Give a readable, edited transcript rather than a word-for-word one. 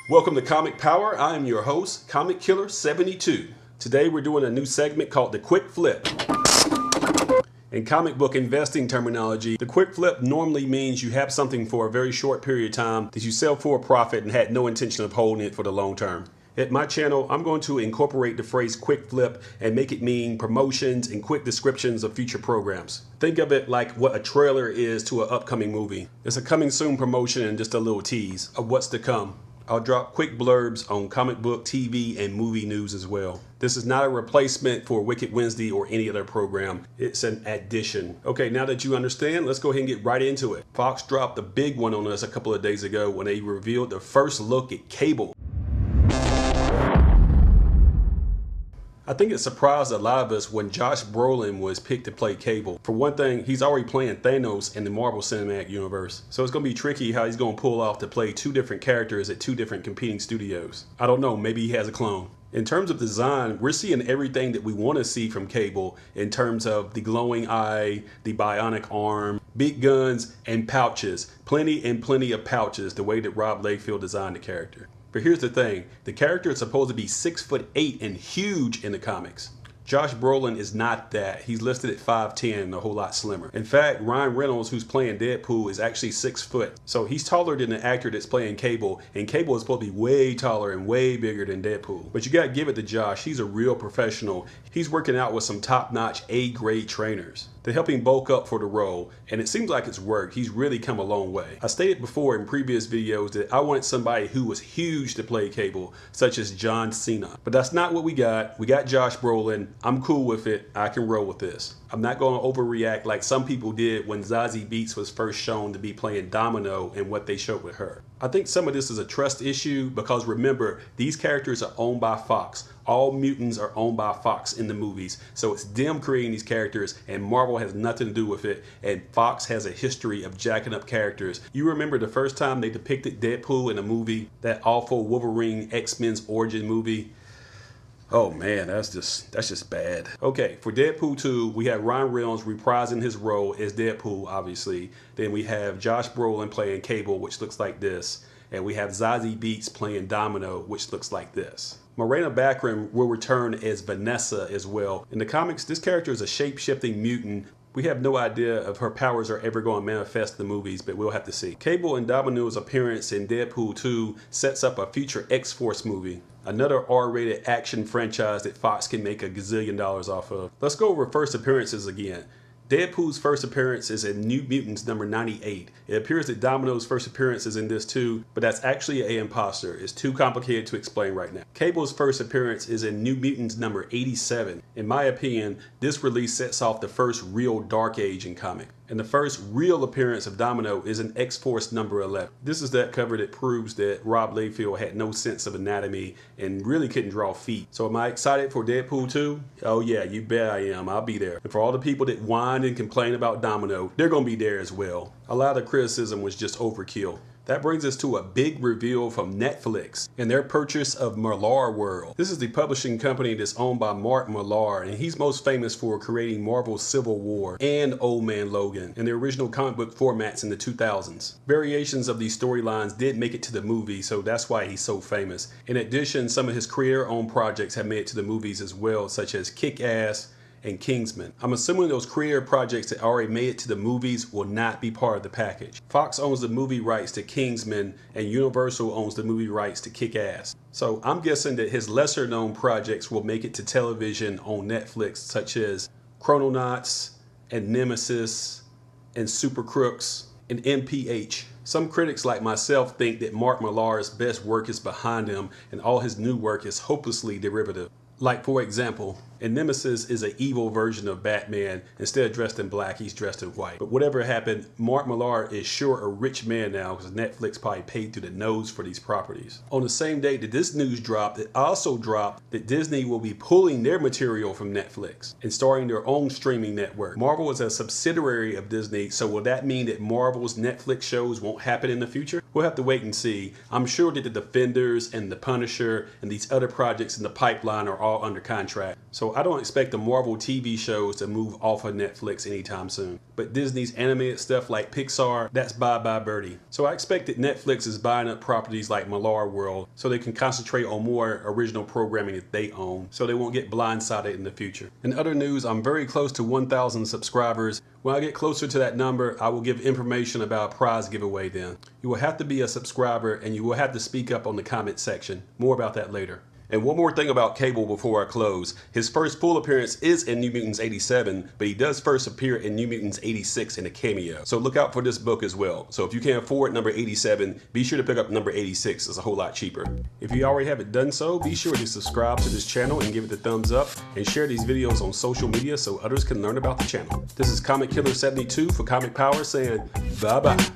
Welcome to Comic Power. I am your host, Comic Killer 72. Today we're doing a new segment called the Quick Flip. In comic book investing terminology, the quick flip normally means you have something for a very short period of time that you sell for a profit and had no intention of holding it for the long term. At my channel, I'm going to incorporate the phrase quick flip and make it mean promotions and quick descriptions of future programs. Think of it like what a trailer is to an upcoming movie. It's a coming soon promotion and just a little tease of what's to come. I'll drop quick blurbs on comic book, TV, and movie news as well. This is not a replacement for Wicked Wednesday or any other program. It's an addition. Okay, now that you understand, let's go ahead and get right into it. Fox dropped a big one on us a couple of days ago when they revealed the first look at Cable. I think it surprised a lot of us when Josh Brolin was picked to play Cable. For one thing, he's already playing Thanos in the Marvel Cinematic Universe. So it's going to be tricky how he's going to pull off to play two different characters at two different competing studios. I don't know, maybe he has a clone. In terms of design, we're seeing everything that we want to see from Cable in terms of the glowing eye, the bionic arm, big guns, and pouches. Plenty and plenty of pouches, the way that Rob Liefeld designed the character. But here's the thing, the character is supposed to be 6'8" and huge in the comics. Josh Brolin is not that. He's listed at 5'10" and a whole lot slimmer. In fact, Ryan Reynolds, who's playing Deadpool, is actually 6 foot. So he's taller than the actor that's playing Cable, and Cable is supposed to be way taller and way bigger than Deadpool. But you gotta give it to Josh, he's a real professional. He's working out with some top-notch A-grade trainers to help him bulk up for the role, and it seems like it's worked. He's really come a long way. I stated before in previous videos that I wanted somebody who was huge to play Cable, such as John Cena. But that's not what we got. We got Josh Brolin. I'm cool with it. I can roll with this. I'm not going to overreact like some people did when Zazie Beetz was first shown to be playing Domino and what they showed with her. I think some of this is a trust issue because remember, these characters are owned by Fox. All mutants are owned by Fox in the movies. So it's them creating these characters and Marvel has nothing to do with it. And Fox has a history of jacking up characters. You remember the first time they depicted Deadpool in a movie, that awful Wolverine X-Men's origin movie? Oh man, that's just bad. Okay, for Deadpool 2, we have Ryan Reynolds reprising his role as Deadpool, obviously. Then we have Josh Brolin playing Cable, which looks like this. And we have Zazie Beetz playing Domino, which looks like this. Morena Baccarin will return as VANESSA as well. In the comics, this character is a shape-shifting mutant. We have no idea if her powers are ever going to manifest in the movies, but we'll have to see. Cable and Domino's appearance in Deadpool 2 sets up a future X-Force movie. Another R-rated action franchise that Fox can make a gazillion dollars off of. Let's go over first appearances again. Deadpool's first appearance is in New Mutants number 98. It appears that Domino's first appearance is in this too, but that's actually an imposter. It's too complicated to explain right now. Cable's first appearance is in New Mutants number 87. In my opinion, this release sets off the first real Dark Age in comic. And the first real appearance of Domino is in X-Force number 11. This is that cover that proves that Rob Liefeld had no sense of anatomy and really couldn't draw feet. So am I excited for Deadpool 2? Oh yeah, you bet I am. I'll be there. And for all the people that whine and complain about Domino, they're gonna be there as well. A lot of criticism was just overkill. That brings us to a big reveal from Netflix and their purchase of Millarworld. This is the publishing company that's owned by Mark Millar, and he's most famous for creating Marvel's Civil War and Old Man Logan in the original comic book formats in the 2000s. Variations of these storylines did make it to the movie, so that's why he's so famous. In addition, some of his creator-owned projects have made it to the movies as well, such as Kick-Ass and Kingsman. I'm assuming those creator projects that already made it to the movies will not be part of the package. Fox owns the movie rights to Kingsman and Universal owns the movie rights to Kick-Ass. So I'm guessing that his lesser known projects will make it to television on Netflix, such as Chrononauts and Nemesis and Super Crooks and MPH. Some critics like myself think that Mark Millar's best work is behind him and all his new work is hopelessly derivative. Like for example, and Nemesis is an evil version of Batman. Instead of dressed in black, he's dressed in white. But whatever happened, Mark Millar is sure a rich man now because Netflix probably paid through the nose for these properties. On the same day that this news dropped, it also dropped that Disney will be pulling their material from Netflix and starting their own streaming network. Marvel is a subsidiary of Disney, so will that mean that Marvel's Netflix shows won't happen in the future? We'll have to wait and see. I'm sure that the Defenders and the Punisher and these other projects in the pipeline are all under contract. So So I don't expect the Marvel TV shows to move off of Netflix anytime soon. But Disney's animated stuff like Pixar, that's bye-bye birdie. So I expect that Netflix is buying up properties like Millarworld so they can concentrate on more original programming that they own, so they won't get blindsided in the future. In other news, I'm very close to 1,000 subscribers. When I get closer to that number, I will give information about a prize giveaway then. You will have to be a subscriber and you will have to speak up on the comment section. More about that later. And one more thing about Cable before I close. His first full appearance is in New Mutants 87, but he does first appear in New Mutants 86 in a cameo. So look out for this book as well. So if you can't afford number 87, be sure to pick up number 86. It's a whole lot cheaper. If you already haven't done so, be sure to subscribe to this channel and give it the thumbs up and share these videos on social media so others can learn about the channel. This is Comic Killer 72 for Comic Power saying bye-bye.